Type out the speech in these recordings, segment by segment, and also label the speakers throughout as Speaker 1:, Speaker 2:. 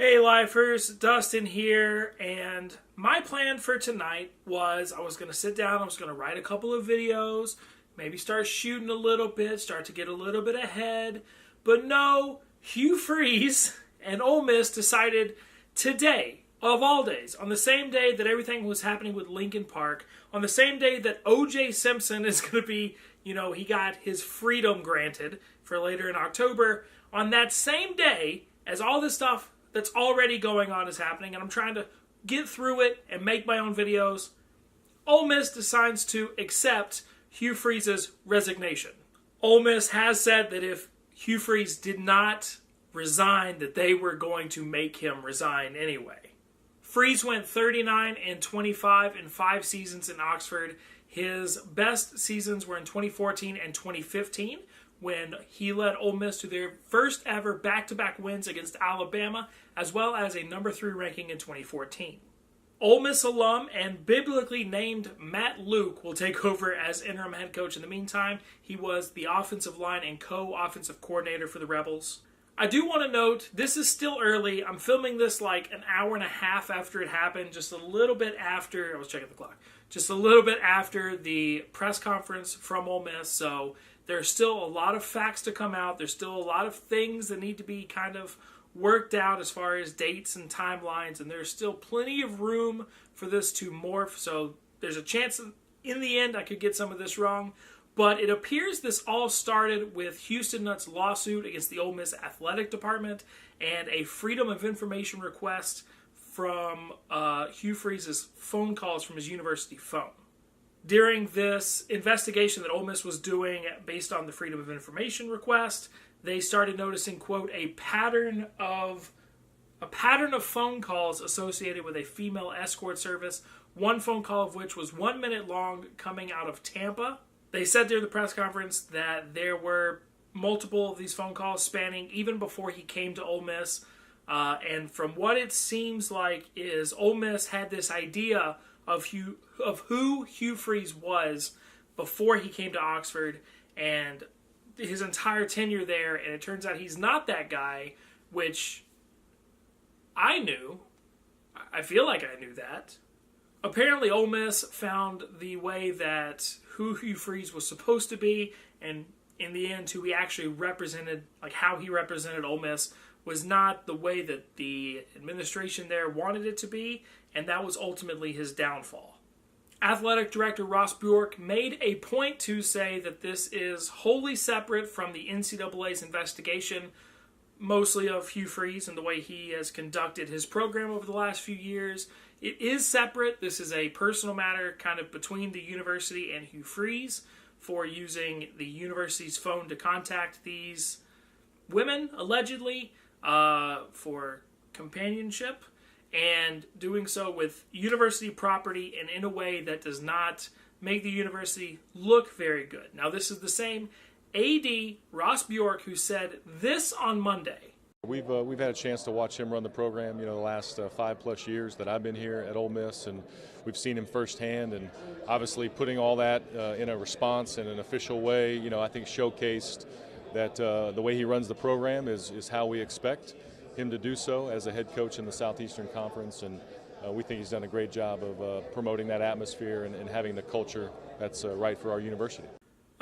Speaker 1: Hey Lifers, Dustin here, and my plan for tonight was I was going to sit down, I was going to write a couple of videos, maybe start shooting a little bit, start to get a little bit ahead, but no, HUGH FREEZE and Ole Miss decided today, of all days, on the same day that everything was happening with Lincoln Park, on the same day that O.J. Simpson is going to be, he got his freedom granted for later in October, on that same day as all this stuff that's already going on is happening, and I'm trying to get through it and make my own videos, Ole Miss decides to accept HUGH FREEZE's resignation. Ole Miss has said that if HUGH FREEZE did not resign, that they were going to make him resign anyway. Freeze went 39-25 in 5 seasons in Oxford. His best seasons were in 2014 and 2015, when he led Ole Miss to their first ever back-to-back wins against Alabama, as well as a number 3 ranking in 2014. Ole Miss alum and biblically named Matt Luke will take over as interim head coach in the meantime. He was the offensive line and co-offensive coordinator for the Rebels. I do want to note, this is still early. I'm filming this like an hour and a half after it happened, just a little bit after, I was checking the clock, just a little bit after the press conference from Ole Miss, so there's still a lot of facts to come out. There's still a lot of things that need to be kind of worked out as far as dates and timelines, and there's still plenty of room for this to morph, so there's a chance in the end I could get some of this wrong. But it appears this all started with Houston Nutt's lawsuit against the Ole Miss athletic department and a Freedom of Information request from HUGH FREEZE's phone calls from his university phone. During this investigation that Ole Miss was doing based on the Freedom of Information request, they started noticing, quote, a pattern of phone calls associated with a female escort service, one phone call of which was 1 minute long, coming out of Tampa. They said during the press conference that there were multiple of these phone calls spanning even before he came to Ole Miss. And from what it seems like is Ole Miss had this idea of who HUGH FREEZE was before he came to Oxford and his entire tenure there, and it turns out he's not that guy, which I knew. I feel like I knew that. Apparently Ole Miss found the way that who HUGH FREEZE was supposed to be, and in the end who he actually represented, like how he represented Ole Miss, was not the way that the administration there wanted it to be, and that was ultimately his downfall. Athletic Director Ross Bjork made a point to say that this is wholly separate from the NCAA's investigation, mostly of HUGH FREEZE and the way he has conducted his program over the last few years. It is separate. This is a personal matter kind of between the university and HUGH FREEZE for using the university's phone to contact these women, allegedly, for companionship, and doing so with university property and in a way that does not make the university look very good. Now, this is the same AD, Ross Bjork, who said this on Monday.
Speaker 2: We've had a chance to watch him run the program, the last 5+ years that I've been here at Ole Miss, and we've seen him firsthand, and obviously putting all that in a response in an official way, I think showcased that the way he runs the program is how we expect him to do so as a head coach in the Southeastern Conference, and we think he's done a great job of promoting that atmosphere and having the culture that's right for our university.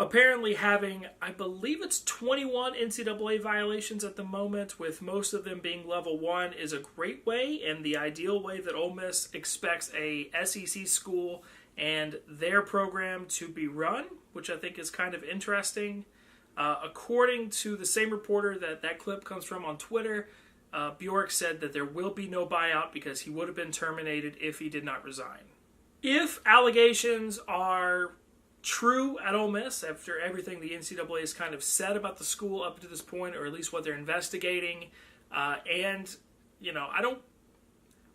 Speaker 1: Apparently having, I believe it's 21 NCAA violations at the moment, with most of them being level 1, is a great way and the ideal way that Ole Miss expects a SEC school and their program to be run, which I think is kind of interesting. According to the same reporter that clip comes from on Twitter, Bjork said that there will be no buyout because he would have been terminated if he did not resign. If allegations are true at Ole Miss, after everything the NCAA has kind of said about the school up to this point, or at least what they're investigating,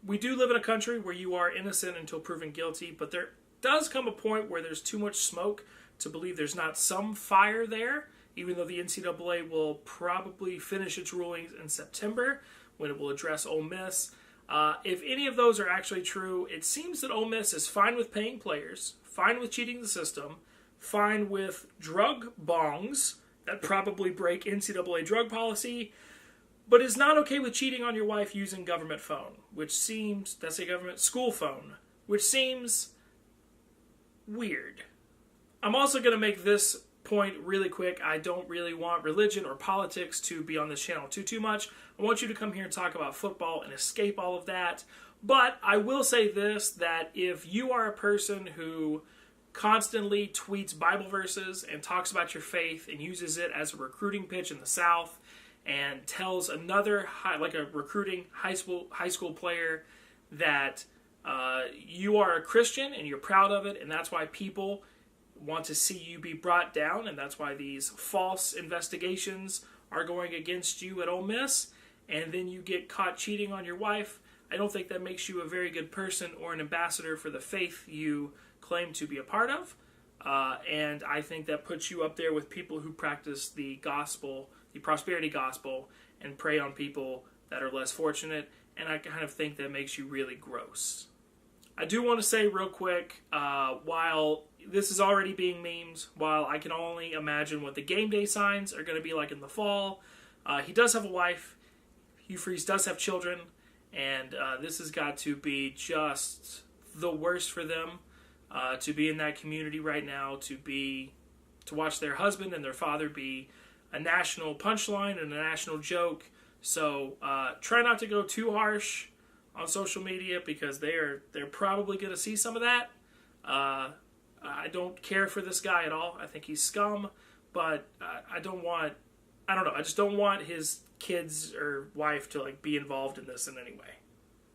Speaker 1: we do live in a country where you are innocent until proven guilty, but there does come a point where there's too much smoke to believe there's not some fire there, even though the NCAA will probably finish its rulings in September when it will address Ole Miss. If any of those are actually true, it seems that Ole Miss is fine with paying players, fine with cheating the system, fine with drug bongs that probably break NCAA drug policy, but is not okay with cheating on your wife using government phone, that's a government school phone, which seems weird. I'm also going to make this point really quick. I don't really want religion or politics to be on this channel too much. I want you to come here and talk about football and escape all of that. But I will say this, that if you are a person who constantly tweets Bible verses and talks about your faith and uses it as a recruiting pitch in the South and tells another, like a recruiting high school player, that you are a Christian and you're proud of it, and that's why people want to see you be brought down, and that's why these false investigations are going against you at Ole Miss, and then you get caught cheating on your wife, I don't think that makes you a very good person or an ambassador for the faith you claim to be a part of. And I think that puts you up there with people who practice the gospel, the prosperity gospel, and prey on people that are less fortunate. And I kind of think that makes you really gross. I do want to say real quick, while this is already being memed, while I can only imagine what the game day signs are going to be like in the fall, he does have a wife. HUGH FREEZE does have children. And this has got to be just the worst for them, to be in that community right now, to watch their husband and their father be a national punchline and a national joke. So try not to go too harsh on social media, because they're probably going to see some of that. I don't care for this guy at all. I think he's scum, but I don't know. I just don't want his kids or wife to be involved in this in any way.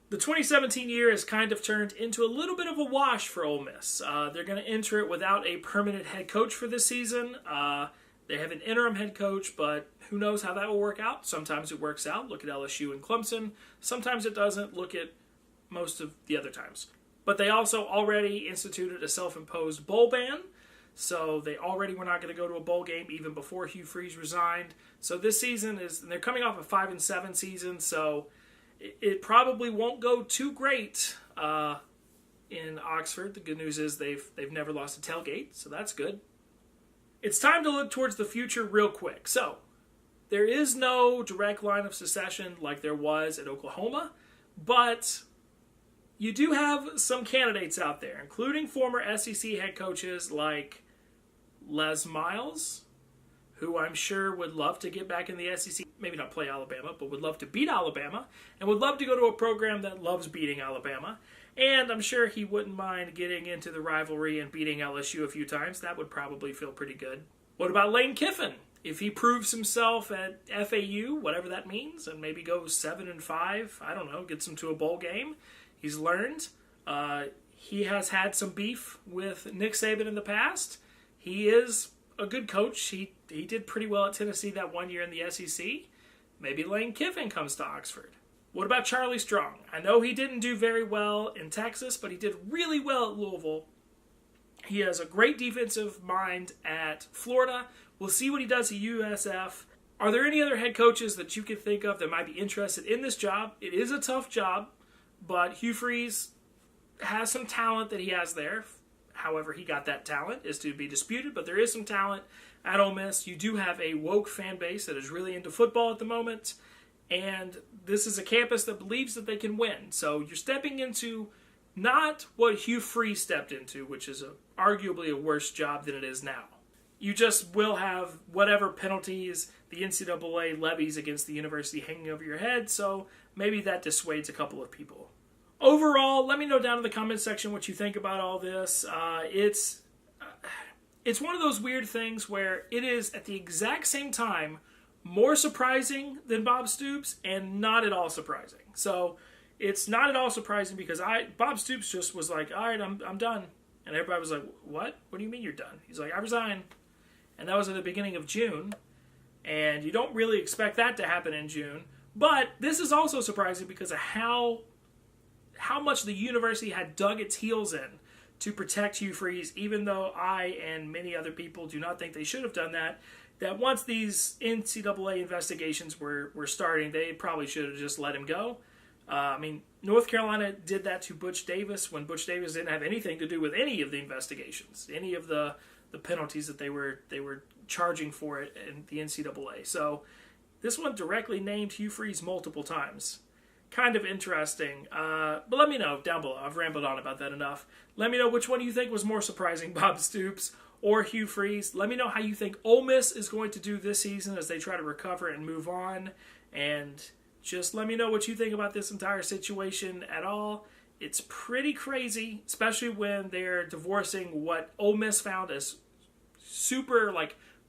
Speaker 1: The 2017 year has kind of turned into a little bit of a wash for Ole Miss. They're going to enter it without a permanent head coach for this season. They have an interim head coach, but who knows how that will work out. Sometimes it works out. Look at LSU and Clemson. Sometimes it doesn't. Look at most of the other times. But they also already instituted a self-imposed bowl ban. So they already were not going to go to a bowl game even before HUGH FREEZE resigned. So this season they're coming off a 5-7 season, so it probably won't go too great in Oxford. The good news is they've never lost a tailgate, so that's good. It's time to look towards the future real quick. So there is no direct line of succession like there was at Oklahoma, but you do have some candidates out there, including former SEC head coaches like Les Miles, who I'm sure would love to get back in the SEC, maybe not play Alabama, but would love to beat Alabama, and would love to go to a program that loves beating Alabama. And I'm sure he wouldn't mind getting into the rivalry and beating LSU a few times. That would probably feel pretty good. What about Lane Kiffin? If he proves himself at FAU, whatever that means, and maybe goes 7-5, I don't know, gets him to a bowl game. He's learned. He has had some beef with Nick Saban in the past. He is a good coach. He did pretty well at Tennessee that one year in the SEC. Maybe Lane Kiffin comes to Oxford. What about Charlie Strong? I know he didn't do very well in Texas, but he did really well at Louisville. He has a great defensive mind at Florida. We'll see what he does at USF. Are there any other head coaches that you can think of that might be interested in this job? It is a tough job, but HUGH FREEZE has some talent that he has there. However he got that talent is to be disputed, but there is some talent at Ole Miss. You do have a woke fan base that is really into football at the moment, and this is a campus that believes that they can win. So you're stepping into not what HUGH FREEZE stepped into, which is arguably a worse job than it is now. You just will have whatever penalties the NCAA levies against the university hanging over your head, so maybe that dissuades a couple of people. Overall, let me know down in the comment section what you think about all this. It's one of those weird things where it is at the exact same time more surprising than Bob Stoops and not at all surprising. So it's not at all surprising because Bob Stoops just was like, all right, I'm done. And everybody was like, what? What do you mean you're done? He's like, I resign. And that was at the beginning of June. And you don't really expect that to happen in June. But this is also surprising because of how much the university had dug its heels in to protect HUGH FREEZE, even though I and many other people do not think they should have done that once these NCAA investigations were starting, they probably should have just let him go. North Carolina did that to Butch Davis when Butch Davis didn't have anything to do with any of the investigations, any of the penalties that they were charging for it in the NCAA. So This one directly named HUGH FREEZE multiple times. Kind of interesting. But let me know down below. I've rambled on about that enough. Let me know which one you think was more surprising, Bob Stoops or HUGH FREEZE. Let me know how you think Ole Miss is going to do this season as they try to recover and move on. And just let me know what you think about this entire situation at all. It's pretty crazy, especially when they're divorcing what Ole Miss found as super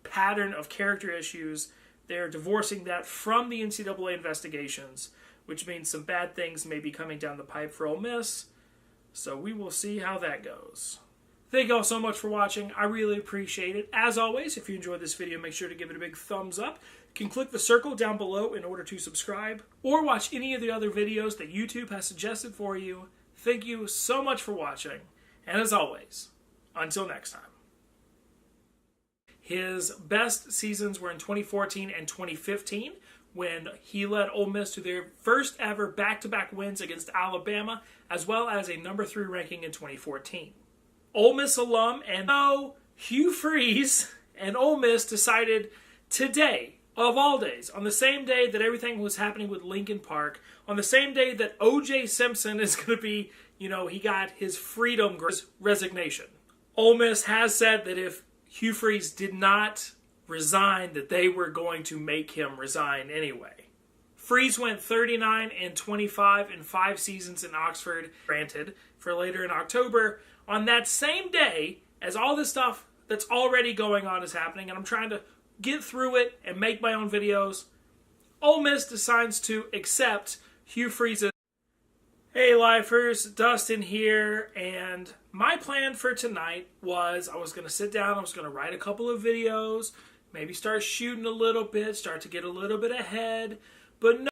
Speaker 1: pattern of character issues. They're divorcing that from the NCAA investigations, which means some bad things may be coming down the pipe for Ole Miss. So we will see how that goes. Thank you all so much for watching. I really appreciate it. As always, if you enjoyed this video, make sure to give it a big thumbs up. You can click the circle down below in order to subscribe or watch any of the other videos that YouTube has suggested for you. Thank you so much for watching. And as always, until next time. His best seasons were in 2014 and 2015 when he led Ole Miss to their first ever back-to-back wins against Alabama, as well as a number 3 ranking in 2014. Ole Miss alum and HUGH FREEZE and Ole Miss decided today, of all days, on the same day that everything was happening with Lincoln Park, on the same day that O.J. Simpson is going to be, he got his freedom resignation. Ole Miss has said that if HUGH FREEZE did not resign, that they were going to make him resign anyway. Freeze went 39-25 in 5 seasons in Oxford, granted, for later in October. On that same day, as all this stuff that's already going on is happening, and I'm trying to get through it and make my own videos, Ole Miss decides to accept HUGH FREEZE's. Hey lifers, Dustin here, and my plan for tonight was I was going to sit down, I was going to write a couple of videos, maybe start shooting a little bit, start to get a little bit ahead, but no.